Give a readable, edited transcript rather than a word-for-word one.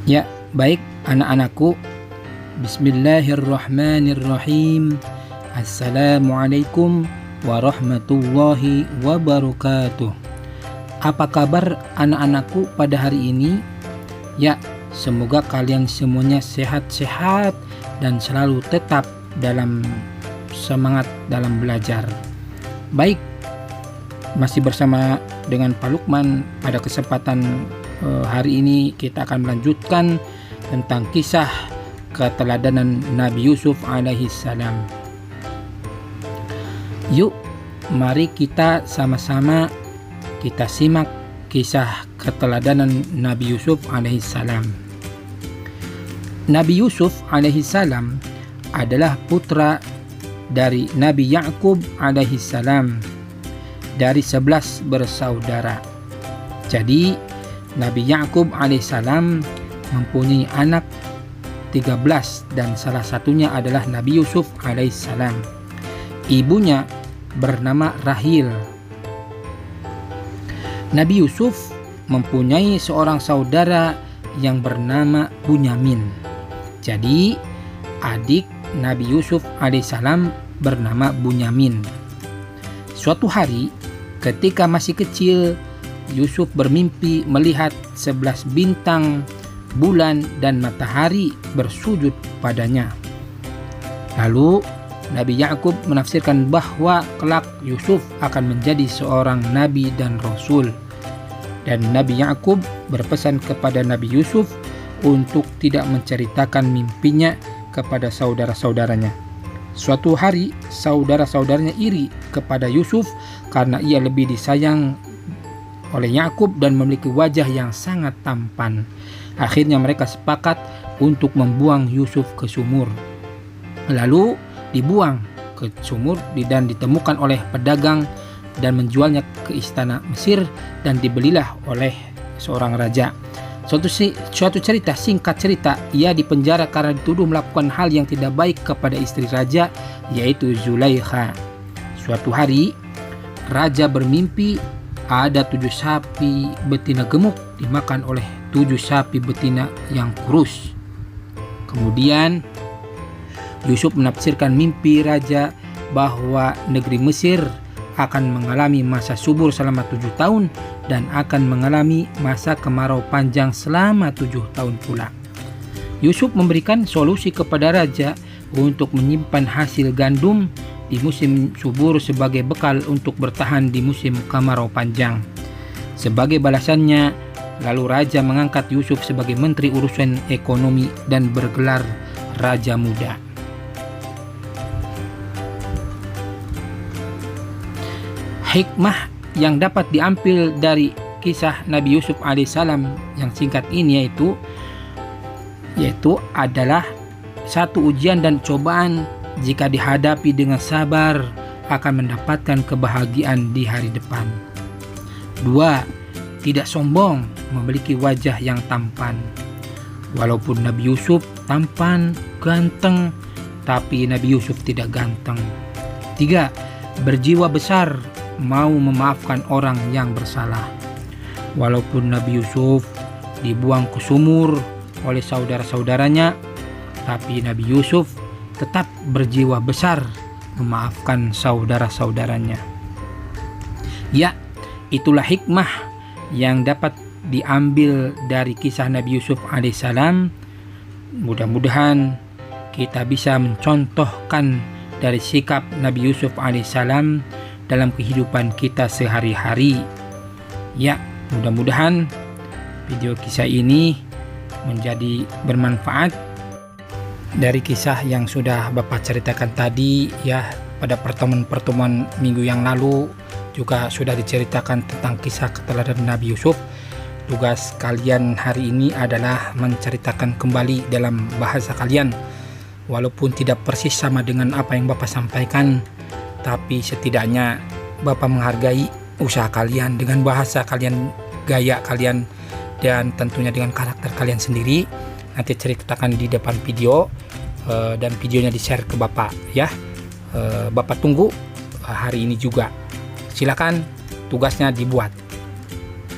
Ya, baik anak-anakku. Bismillahirrahmanirrahim. Assalamualaikum warahmatullahi wabarakatuh. Apa kabar anak-anakku pada hari ini? Ya, semoga kalian semuanya sehat-sehat dan selalu tetap dalam semangat dalam belajar. Baik, masih bersama dengan Pak Lukman. Pada kesempatan hari ini kita akan melanjutkan tentang kisah keteladanan Nabi Yusuf alaihi salam. Yuk, mari kita sama-sama kita simak kisah keteladanan Nabi Yusuf alaihi salam. Nabi Yusuf alaihi salam adalah putra dari Nabi Yakub alaihi salam dari 11 bersaudara. Jadi Nabi Yakub alaihissalam mempunyai anak 13 dan salah satunya adalah Nabi Yusuf alaihissalam. Ibunya bernama Rahil. Nabi Yusuf mempunyai seorang saudara yang bernama Bunyamin. Jadi adik Nabi Yusuf alaihissalam bernama Bunyamin. Suatu hari ketika masih kecil, Yusuf bermimpi melihat 11 bintang, bulan, dan matahari bersujud padanya. Lalu Nabi Yakub menafsirkan bahwa kelak Yusuf akan menjadi seorang nabi dan rasul. Dan Nabi Yakub berpesan kepada Nabi Yusuf untuk tidak menceritakan mimpinya kepada saudara-saudaranya. Suatu hari saudara-saudaranya iri kepada Yusuf karena ia lebih disayang oleh Yakub dan memiliki wajah yang sangat tampan. Akhirnya mereka sepakat untuk membuang Yusuf ke sumur. Lalu dibuang ke sumur dan ditemukan oleh pedagang dan menjualnya ke istana Mesir dan dibelilah oleh seorang raja. Suatu cerita, singkat cerita, ia dipenjara karena dituduh melakukan hal yang tidak baik kepada istri raja, yaitu Zulaikha. Suatu hari raja bermimpi ada 7 sapi betina gemuk dimakan oleh 7 sapi betina yang kurus. Kemudian Yusuf menafsirkan mimpi raja bahwa negeri Mesir akan mengalami masa subur selama 7 tahun dan akan mengalami masa kemarau panjang selama 7 tahun pula. Yusuf memberikan solusi kepada raja untuk menyimpan hasil gandum di musim subur sebagai bekal untuk bertahan di musim kemarau panjang. Sebagai balasannya, lalu raja mengangkat Yusuf sebagai menteri urusan ekonomi dan bergelar Raja Muda. Hikmah yang dapat diambil dari kisah Nabi Yusuf alaihissalam yang singkat ini yaitu adalah satu, ujian dan cobaan jika dihadapi dengan sabar akan mendapatkan kebahagiaan di hari depan. 2. Tidak sombong, memiliki wajah yang tampan. Walaupun Nabi Yusuf tampan, ganteng, tapi Nabi Yusuf tidak ganteng. 3. Berjiwa besar, mau memaafkan orang yang bersalah. Walaupun Nabi Yusuf dibuang ke sumur oleh saudara-saudaranya, tapi Nabi Yusuf tetap berjiwa besar memaafkan saudara-saudaranya. Ya, itulah hikmah yang dapat diambil dari kisah Nabi Yusuf alaihissalam. Mudah-mudahan kita bisa mencontohkan dari sikap Nabi Yusuf alaihissalam dalam kehidupan kita sehari-hari. Ya, mudah-mudahan video kisah ini menjadi bermanfaat. Dari kisah yang sudah Bapak ceritakan tadi, ya, pada pertemuan minggu yang lalu juga sudah diceritakan tentang kisah keteladanan Nabi Yusuf. Tugas kalian hari ini adalah menceritakan kembali dalam bahasa kalian. Walaupun tidak persis sama dengan apa yang Bapak sampaikan, tapi setidaknya Bapak menghargai usaha kalian dengan bahasa kalian, gaya kalian, dan tentunya dengan karakter kalian sendiri. Nanti ceritakan di depan video dan videonya di-share ke Bapak ya. Bapak tunggu hari ini juga. Silakan tugasnya dibuat.